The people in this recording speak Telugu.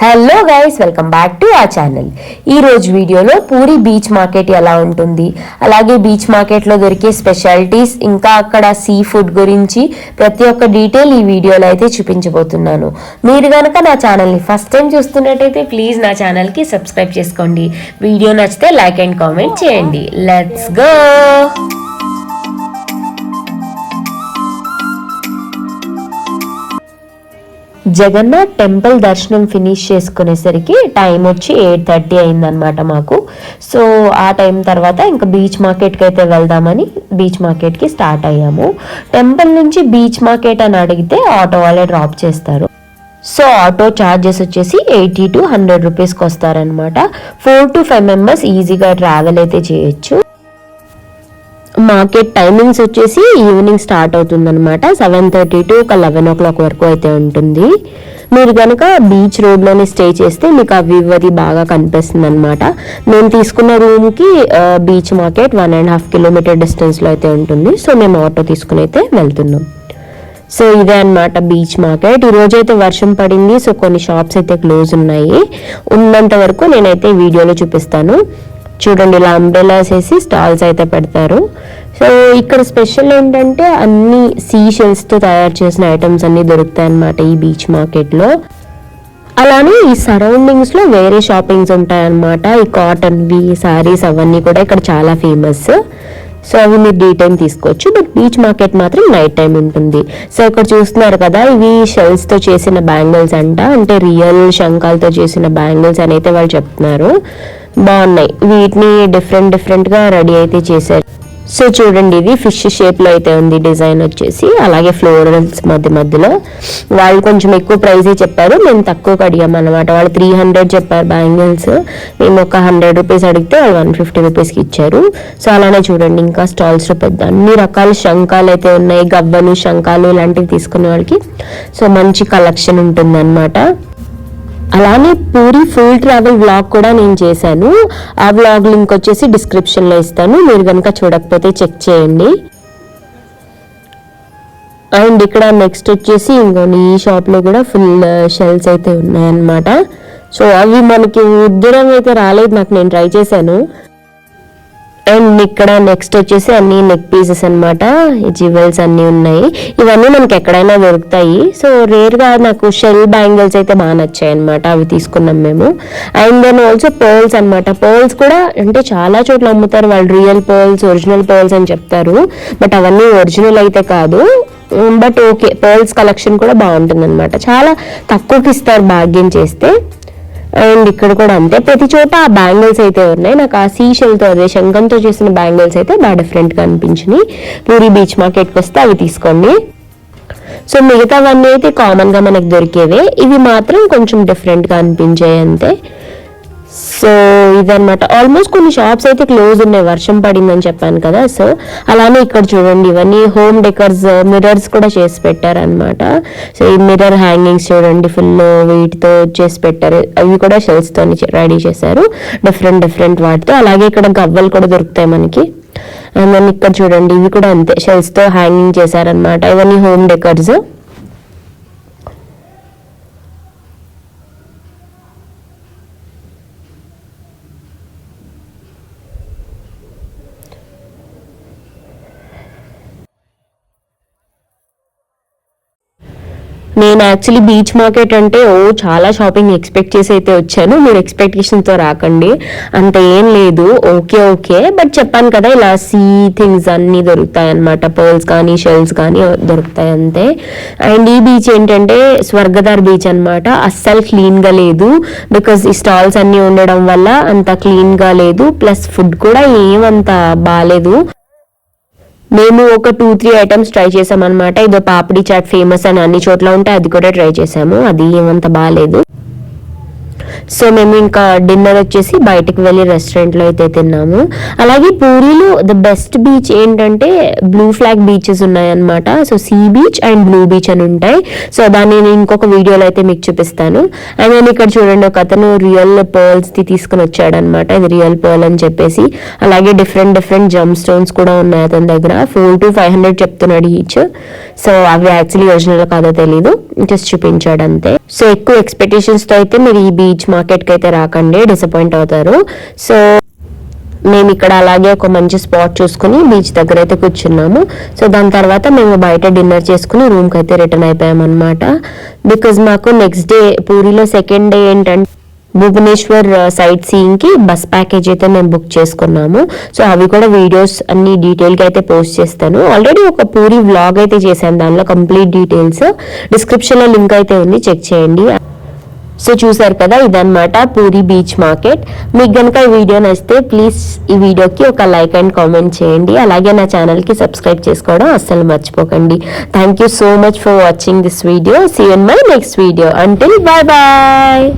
Hello guys, welcome back to ఆ ఛానల్. ఈరోజు వీడియోలో పూరి బీచ్ మార్కెట్ ఎలా ఉంటుంది, అలాగే బీచ్ మార్కెట్లో దొరికే స్పెషాలిటీస్, ఇంకా అక్కడ సీ ఫుడ్ గురించి ప్రతి ఒక్క డీటెయిల్ ఈ వీడియోలో అయితే చూపించబోతున్నాను. మీరు కనుక నా ఛానల్ని ఫస్ట్ టైం చూస్తున్నట్టయితే ప్లీజ్ నా ఛానల్కి సబ్స్క్రైబ్ చేసుకోండి. వీడియో నచ్చితే లైక్ అండ్ కామెంట్ చేయండి. Let's go. జగన్నాథ్ టెంపుల్ దర్శనం ఫినిష్ చేసుకునేసరికి టైం వచ్చి 8:30 అయిందనమాట మాకు. సో ఆ టైం తర్వాత ఇంకా బీచ్ మార్కెట్కి అయితే వెళ్దామని బీచ్ మార్కెట్కి స్టార్ట్ అయ్యాము. టెంపుల్ నుంచి బీచ్ మార్కెట్ అని అడిగితే ఆటో వాళ్ళే డ్రాప్ చేస్తారు. సో ఆటో ఛార్జెస్ వచ్చేసి 80 to 100 రూపీస్కి వస్తారనమాట. 4 to 5 మెంబర్స్ ఈజీగా ట్రావెల్ అయితే చేయొచ్చు. మార్కెట్ టైమింగ్స్ వచ్చేసి ఈవినింగ్ స్టార్ట్ అవుతుందన్నమాట. 7:30 to 11 o'clock వరకు అయితే ఉంటుంది. మీరు కనుక బీచ్ రోడ్లోనే స్టే చేస్తే మీకు ఆ వ్యూ అది బాగా కనిపిస్తుంది అనమాట. మేము తీసుకున్న రూమ్కి బీచ్ మార్కెట్ 1.5 కిలోమీటర్ డిస్టెన్స్లో అయితే ఉంటుంది. సో మేము ఆటో తీసుకుని అయితే వెళ్తున్నాం. సో ఇదే అనమాట బీచ్ మార్కెట్. ఈరోజు అయితే వర్షం పడింది, సో కొన్ని షాప్స్ అయితే క్లోజ్ ఉన్నాయి. ఉన్నంత వరకు నేనైతే వీడియోలో చూపిస్తాను. చూడండి, ఇలా అంబ్రెలాస్ వేసి స్టాల్స్ అయితే పెడతారు. సో ఇక్కడ స్పెషల్ ఏంటంటే అన్ని సీ షెల్స్తో తయారు చేసిన ఐటమ్స్ అన్ని దొరుకుతాయి అన్నమాట ఈ బీచ్ మార్కెట్లో. అలానే ఈ సరౌండింగ్స్లో వేరే షాపింగ్స్ ఉంటాయన్నమాట. ఈ కాటన్వి శారీస్ అవన్నీ కూడా ఇక్కడ చాలా ఫేమస్. సో అవి మీరు డే టైం తీసుకోవచ్చు, బట్ బీచ్ మార్కెట్ మాత్రం నైట్ టైం ఉంటుంది. సో ఇక్కడ చూస్తున్నారు కదా, ఇవి షెల్స్తో చేసిన బ్యాంగిల్స్ అంటే రియల్ శంఖాలతో చేసిన బ్యాంగిల్స్ అని అయితే వాళ్ళు చెప్తున్నారు. బాగున్నాయి. వీటిని డిఫరెంట్గా రెడీ అయితే చేశారు. సో చూడండి, ఇది ఫిష్ షేప్లో అయితే ఉంది డిజైన్ వచ్చేసి. అలాగే ఫ్లోరల్స్ మధ్యలో వాళ్ళు కొంచెం ఎక్కువ ప్రైజే చెప్పారు, మేము తక్కువకి అడిగాము అనమాట. వాళ్ళు 300 చెప్పారు బ్యాంగిల్స్, మేము ఒక 100 రూపీస్ అడిగితే వాళ్ళు 150 రూపీస్కి ఇచ్చారు. సో అలానే చూడండి, ఇంకా స్టాల్స్లో పెద్ద అన్ని రకాల శంఖాలు అయితే ఉన్నాయి. గవ్వలు, శంఖాలు ఇలాంటివి తీసుకునే వాళ్ళకి సో మంచి కలెక్షన్ ఉంటుంది అనమాట. అలానే పూరి ఫుల్ ట్రావెల్ వ్లాగ్ కూడా నేను చేశాను. ఆ వ్లాగ్ లింక్ వచ్చేసి డిస్క్రిప్షన్లో ఇస్తాను, మీరు కనుక చూడకపోతే చెక్ చేయండి. అండ్ ఇక్కడ నెక్స్ట్ వచ్చేసి ఇంకొని ఈ షాప్లో కూడా ఫుల్ షెల్స్ అయితే ఉన్నాయన్నమాట. సో అవి మనకి ఉద్దరం అయితే రాలేదు, నాకు నేను ట్రై చేశాను. అండ్ ఇక్కడ నెక్స్ట్ వచ్చేసి అన్ని నెక్ పీసెస్ అనమాట. జ్యువెల్స్ అన్నీ ఉన్నాయి. ఇవన్నీ మనకి ఎక్కడైనా దొరుకుతాయి. సో రేర్గా నాకు షెల్ బ్యాంగిల్స్ అయితే బాగా నచ్చాయి అనమాట, అవి తీసుకున్నాం మేము. అండ్ దెన్ ఆల్సో పర్ల్స్ అనమాట. పర్ల్స్ కూడా అంటే చాలా చోట్ల అమ్ముతారు వాళ్ళు, రియల్ పర్ల్స్, ఒరిజినల్ పర్ల్స్ అని చెప్తారు, బట్ అవన్నీ ఒరిజినల్ అయితే కాదు. బట్ ఓకే, పర్ల్స్ కలెక్షన్ కూడా బాగుంటుంది అనమాట. చాలా తక్కువకి ఇస్తారు బార్గెన్ చేస్తే. అండ్ ఇక్కడ కూడా అంతే, ప్రతి చోట ఆ బ్యాంగిల్స్ అయితే ఉన్నాయి. నాకు ఆ సీషెల్తో, అదే శంఖంతో చేసిన బ్యాంగిల్స్ అయితే బాగా డిఫరెంట్గా అనిపించినాయి. పూరి బీచ్ మార్కెట్కి వస్తే అవి తీసుకోండి. సో మిగతావన్నీ అయితే కామన్గా మనకు దొరికేవే, ఇవి మాత్రం కొంచెం డిఫరెంట్గా అనిపించాయి అంతే. సో ఇదనమాట. ఆల్మోస్ట్ కొన్ని షాప్స్ అయితే క్లోజ్ ఉన్నాయి, వర్షం పడిందని చెప్పాను కదా. సో అలానే ఇక్కడ చూడండి, ఇవన్నీ హోమ్ డెకర్స్, మిర్రర్స్ కూడా చేసి పెట్టారనమాట. సో ఈ మిర్రర్ హ్యాంగింగ్స్ చూడండి, ఫుల్ వీటితో చేసి పెట్టారు. అవి కూడా షెల్స్తో రెడీ చేశారు, డిఫరెంట్ వాటితో. అలాగే ఇక్కడ గవ్వలు కూడా దొరుకుతాయి మనకి. అండ్ దెన్ ఇక్కడ చూడండి, ఇవి కూడా అంతే షెల్స్తో హ్యాంగింగ్ చేశారనమాట. ఇవన్నీ హోమ్ డెకర్స్. నేను యాక్చువల్లీ బీచ్ మార్కెట్ అంటే చాలా షాపింగ్ ఎక్స్పెక్ట్ చేసి అయితే వచ్చాను. మీరు ఎక్స్పెక్టేషన్తో రాకండి, అంత ఏం లేదు. ఓకే బట్ చెప్పాను కదా, ఇలా సీ థింగ్స్ అన్నీ దొరుకుతాయి అనమాట. పర్ల్స్ కానీ షెల్స్ కానీ దొరుకుతాయి అంతే. అండ్ ఈ బీచ్ ఏంటంటే స్వర్గదార్ బీచ్ అనమాట. అస్సలు క్లీన్గా లేదు, బికాజ్ ఈ స్టాల్స్ అన్నీ ఉండడం వల్ల అంత క్లీన్గా లేదు. ప్లస్ ఫుడ్ కూడా ఏమంత బాగాలేదు. మేము ఒక 2-3 ఐటమ్స్ ట్రై చేసాం అనమాట. ఇదో పాపిడి చాట్ ఫేమస్ అని అన్ని చోట్ల ఉంటే అది కూడా ట్రై చేసాము, అది ఏమంత బాగాలేదు. సో మేము ఇంకా డిన్నర్ వచ్చేసి బయటకు వెళ్ళి రెస్టారెంట్లో అయితే తిన్నాము. అలాగే పూరిలో ద బెస్ట్ బీచ్ ఏంటంటే బ్లూ ఫ్లాగ్ బీచెస్ ఉన్నాయన్నమాట. So sea beach and blue beach అని ఉంటాయి. సో దాన్ని నేను ఇంకొక వీడియోలో అయితే మీకు చూపిస్తాను. అండ్ నేను ఇక్కడ చూడండి, ఒక అతను రియల్ పర్ల్స్ది తీసుకుని వచ్చాడనమాట. ఇది రియల్ పర్ల్ అని చెప్పేసి. అలాగే డిఫరెంట్ డిఫరెంట్ జమ్ స్టోన్స్ కూడా ఉన్నాయి అతని దగ్గర. 400 to 500 చెప్తున్నాడు ఈచ్. సో అవి యాక్చువల్లీ ఒరిజినల్ కాదో తెలీదు, జస్ట్ చూపించాడు అంతే. సో ఎక్కువ ఎక్స్పెక్టేషన్స్తో అయితే మీరు ఈ బీచ్ మార్కెట్కి అయితే రాకండి, డిసప్పాయింట్ అవుతారు. సో మేము ఇక్కడ అలాగే ఒక మంచి స్పాట్ చూసుకుని బీచ్ దగ్గర అయితే కూర్చున్నాము. సో దాని తర్వాత మేము బయట డిన్నర్ చేసుకుని రూమ్కి అయితే రిటర్న్ అయిపోయాం అనమాట. బికాజ్ మాకు నెక్స్ట్ డే పూరిలో సెకండ్ డే ఏంటంటే భువనేశ్వర్ సైట్ సీయింగ్ కి బస్ ప్యాకేజ్ అయితే మేము బుక్ చేసుకున్నాము. సో అవి కూడా వీడియోస్ అన్ని డీటెయిల్ గా అయితే పోస్ట్ చేస్తాను. ఆల్రెడీ ఒక పూరి వ్లాగ్ అయితే చేశాను, దానిలో కంప్లీట్ డీటెయిల్స్ డిస్క్రిప్షన్ లో లింక్ అయితే ఉంది, చెక్ చేయండి. సో చూసారు కదా, ఇదన్నమాట పూరి బీచ్ మార్కెట్. మీకు కనుక ఈ వీడియో నచ్చితే ప్లీజ్ ఈ వీడియోకి ఒక లైక్ అండ్ కామెంట్ చేయండి. అలాగే నా ఛానల్కి సబ్స్క్రైబ్ చేసుకోవడం అస్సలు మర్చిపోకండి. Thank you so much for watching this video. See you in my next video. Until bye bye.